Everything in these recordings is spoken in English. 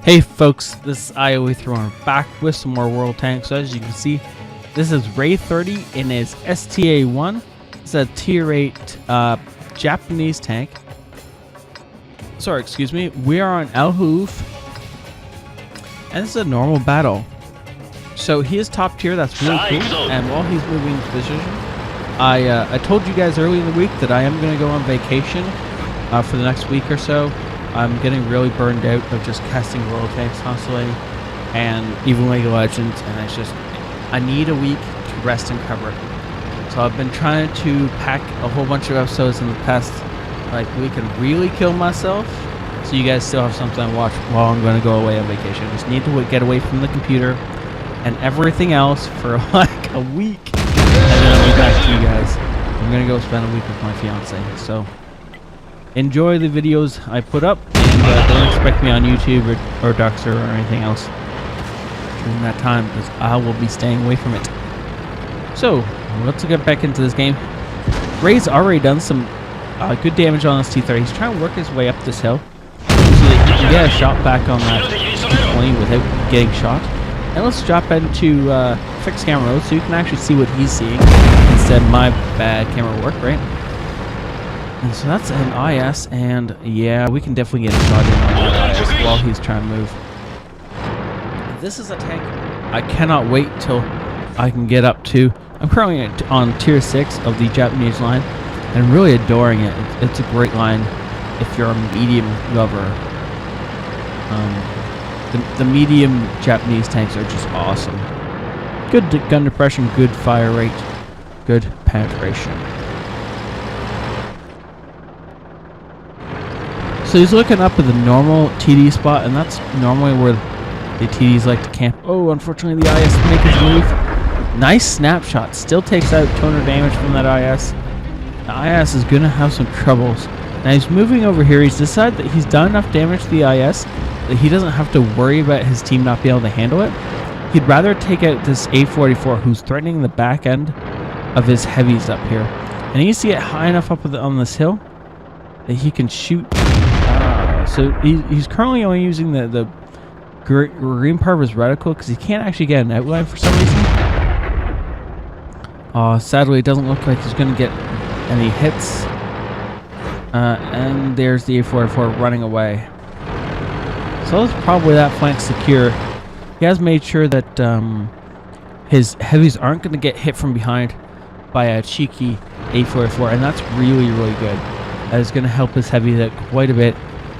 Hey folks, this is ioEther. We're back with some more world tanks. So as you can see, this is Ray 30 in his STA-1. It's a tier 8 Japanese tank. Sorry, excuse me. We are on Al Hoof, and this is a normal battle. So he is top tier. That's really cool. And while he's moving into position, I told you guys early in the week that I am going to go on vacation for the next week or so. I'm getting really burned out of just casting world tanks constantly, and even League of Legends, and it's just, I need a week to rest and recover. So I've been trying to pack a whole bunch of episodes in the past week and really kill myself, so you guys still have something to watch while I'm going to go away on vacation. I just need to get away from the computer and everything else for like a week, and then I'll be back to you guys. I'm going to go spend a week with my fiance, so enjoy the videos I put up, and don't expect me on YouTube or Duxer or anything else during that time, because I will be staying away from it. So let's get back into this game. Ray's already done some good damage on this T30. He's trying to work his way up this hill so that he can get a shot back on that T20 without getting shot. And let's drop into fixed camera mode so you can actually see what he's seeing instead of my bad camera work, right? And so that's an IS, and yeah, we can definitely get a shot in on that IS while he's trying to move. This is a tank I cannot wait till I can get up to. I'm currently on tier 6 of the Japanese line, and really adoring it. It's a great line if you're a medium lover. The medium Japanese tanks are just awesome. Good gun depression, good fire rate, good penetration. So he's looking up at the normal TD spot, and that's normally where the TDs like to camp. Oh, unfortunately the IS make his move. Nice snapshot. Still takes out toner damage from that IS. The IS is going to have some troubles. Now he's moving over here. He's decided that he's done enough damage to the IS that he doesn't have to worry about his team not being able to handle it. He'd rather take out this A44 who's threatening the back end of his heavies up here. And he needs to get high enough up on this hill that he can shoot. So he's currently only using the green part of his reticle because he can't actually get an outline for some reason. Sadly, it doesn't look like he's going to get any hits. And there's the A44 running away. So that's probably that flank secure. He has made sure that his heavies aren't going to get hit from behind by a cheeky A44, and that's really, really good. That is going to help his heavies out quite a bit.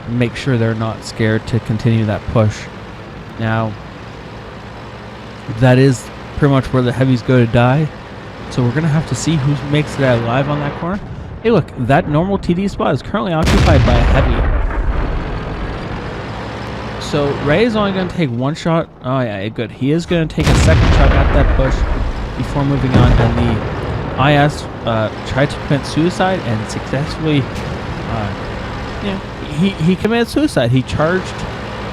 Make sure they're not scared to continue that push. Now, that is pretty much where the heavies go to die. So we're going to have to see who makes it out alive on that corner. Hey look, that normal TD spot is currently occupied by a heavy. So Ray is only going to take one shot. Oh yeah, good. He is going to take a second shot at that push before moving on. And the IS tried to commit suicide and successfully he committed suicide. He charged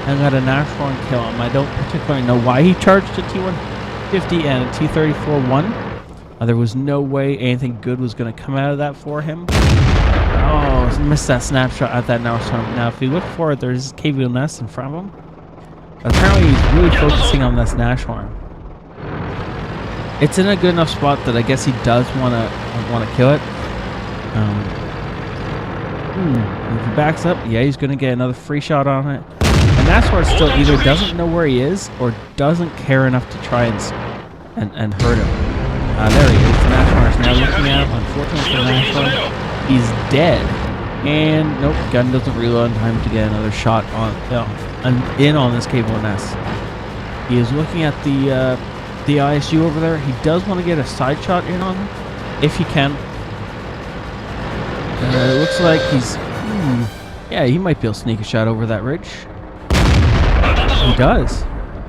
and got a natural one kill him. I don't particularly know why he charged a T150 and a T34-1. There was no way anything good was going to come out of that for him. Oh, missed that snapshot at that now. Now, if you look forward, there's KV nest in front of him. Apparently, he's really focusing on this Nashorn. It's in a good enough spot that I guess he does want to kill it. If he backs up, yeah, he's going to get another free shot on it. And Nashorn still either doesn't know where he is or doesn't care enough to try and hurt him. There he is. The Nashorn is now looking at him. Unfortunately for the Nashorn, he's dead. And nope, gun doesn't reload in time to get another shot on this K1S. He is looking at the ISU over there. He does want to get a side shot in on him if he can. It looks like he's yeah, he might be able to sneak a shot over that ridge. He does.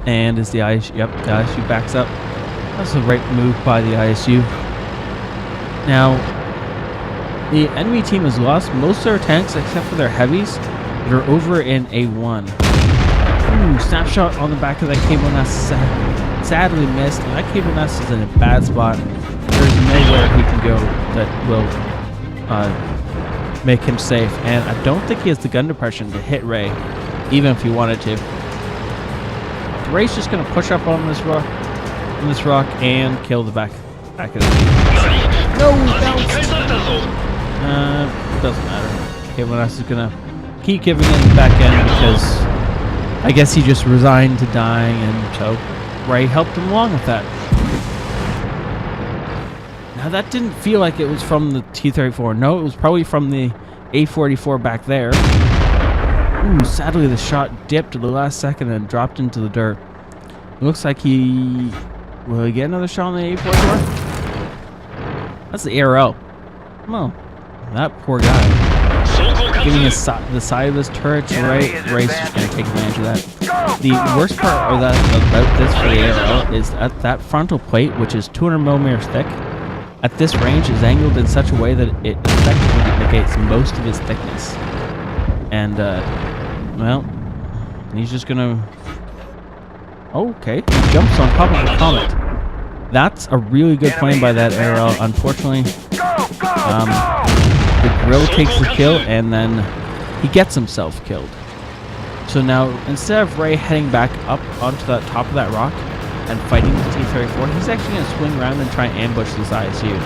And is the ISU, yep, the ISU backs up. That's a right move by the ISU. Now, the enemy team has lost most of their tanks except for their heavies that are over in A1. Snapshot on the back of that K1S sadly missed. And that K1S is in a bad spot. There's nowhere he can go that will make him safe. And I don't think he has the gun depression to hit Ray, even if he wanted to. Ray's just gonna push up on this rock, and kill the back of the team. No, doesn't matter. Everyone else is gonna keep giving in the back end because I guess he just resigned to dying, and so Ray helped him along with that. Now that didn't feel like it was from the T-34. No, it was probably from the A-44 back there. Ooh, sadly the shot dipped at the last second and dropped into the dirt. It looks like will he get another shot on the A-44? That's the ARL. Well, that poor guy. Giving the side of his turret to Ray's just going to take advantage of that. The worst part about this for the ARL is that that frontal plate, which is 200 millimeters thick, at this range is angled in such a way that it effectively negates most of his thickness. And, well, he's just going to... Okay, he jumps on top of the Comet. That's a really good plane by that ARL. Unfortunately, the grill takes the kill, and then he gets himself killed. So now, instead of Ray heading back up onto the top of that rock and fighting the T-34, he's actually going to swing around and try and ambush this ISU.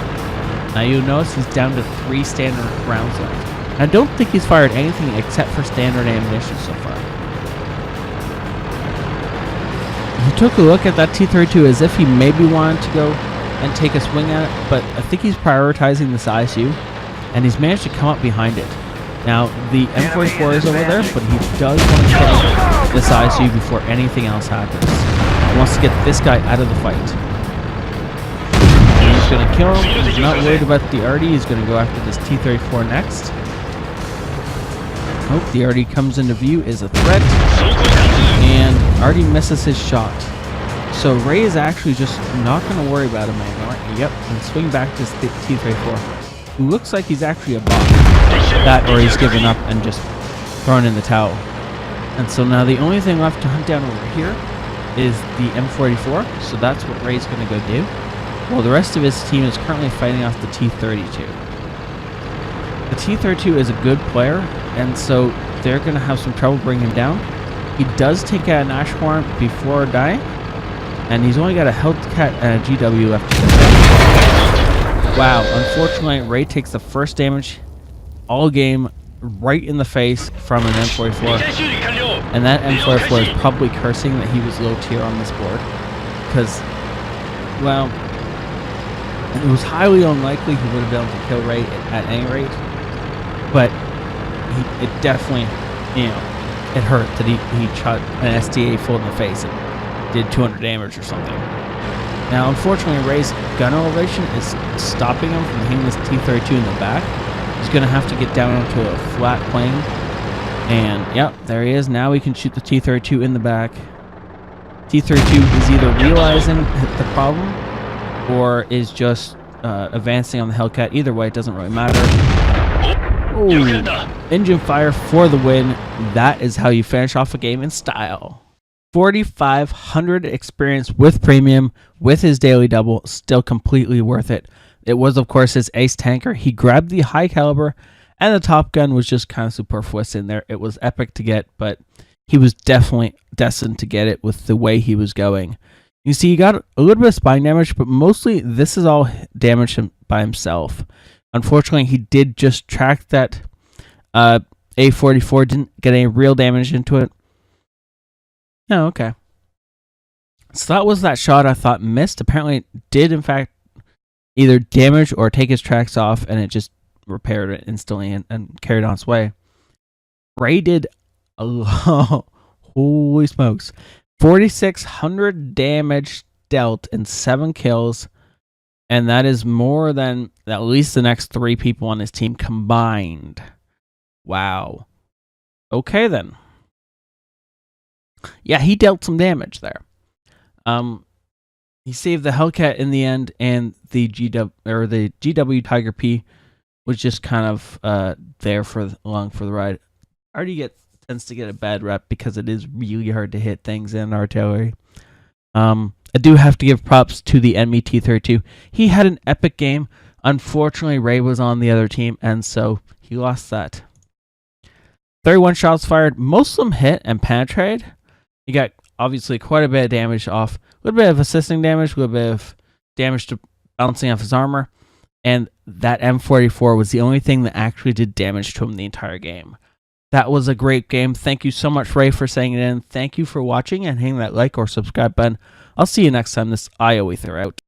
Now you'll notice he's down to 3 standard rounds left. I don't think he's fired anything except for standard ammunition so far. He took a look at that T-32 as if he maybe wanted to go and take a swing at it, but I think he's prioritizing this ISU, and he's managed to come up behind it. Now, the M44 is over there, but he does want to kill this ISU before anything else happens. He wants to get this guy out of the fight. And he's going to kill him. He's not worried about the Artie. He's going to go after this T-34 next. Oh, the Artie comes into view, is a threat, and Artie misses his shot. So Ray is actually just not going to worry about him anymore. Yep, and swing back to the T-34. It looks like he's actually a bot. That, or he's given up and just thrown in the towel. And so now the only thing left to hunt down over here is the M44, so that's what Ray's going to go do. Well, the rest of his team is currently fighting off the T-32. The T-32 is a good player, and so they're going to have some trouble bringing him down. He does take out an Ashhorn before dying, and he's only got a Hellcat and a GW left to go. Wow, unfortunately, Ray takes the first damage all game right in the face from an M44. And that M44 is probably cursing that he was low tier on this board, because, well, it was highly unlikely he would have been able to kill Ray at any rate, but it definitely, you know, it hurt that he shot an STA full in the face and did 200 damage or something. Now, unfortunately, Ray's gun elevation is stopping him from hitting this T-32 in the back. He's going to have to get down onto a flat plane. And, yep, there he is. Now we can shoot the T-32 in the back. T-32 is either realizing the problem or is just advancing on the Hellcat. Either way, it doesn't really matter. Oh, engine fire for the win. That is how you finish off a game in style. 4,500 experience with premium, with his daily double, still completely worth it. It was, of course, his ace tanker. He grabbed the high caliber, and the top gun was just kind of superfluous in there. It was epic to get, but he was definitely destined to get it with the way he was going. You see, he got a little bit of spine damage, but mostly this is all damage by himself. Unfortunately, he did just track that A44, didn't get any real damage into it. Oh, okay. So that was that shot I thought missed. Apparently it did, in fact, either damage or take his tracks off, and it just repaired it instantly and carried on its way. Ray did a lot. Holy smokes. 4,600 damage dealt and 7 kills, and that is more than at least the next 3 people on his team combined. Wow. Okay, then. Yeah, he dealt some damage there. He saved the Hellcat in the end, and the GW Tiger P was just kind of there along for the ride. Already tends to get a bad rep because it is really hard to hit things in artillery. I do have to give props to the enemy T-32. He had an epic game. Unfortunately, Ray was on the other team, and so he lost that. 31 shots fired, most of them hit and penetrated. He got obviously quite a bit of damage off, a little bit of assisting damage, a little bit of damage to bouncing off his armor, and that M44 was the only thing that actually did damage to him the entire game. That was a great game. Thank you so much, Ray, for saying it in. Thank you for watching and hitting that like or subscribe button. I'll see you next time. This ioEther out.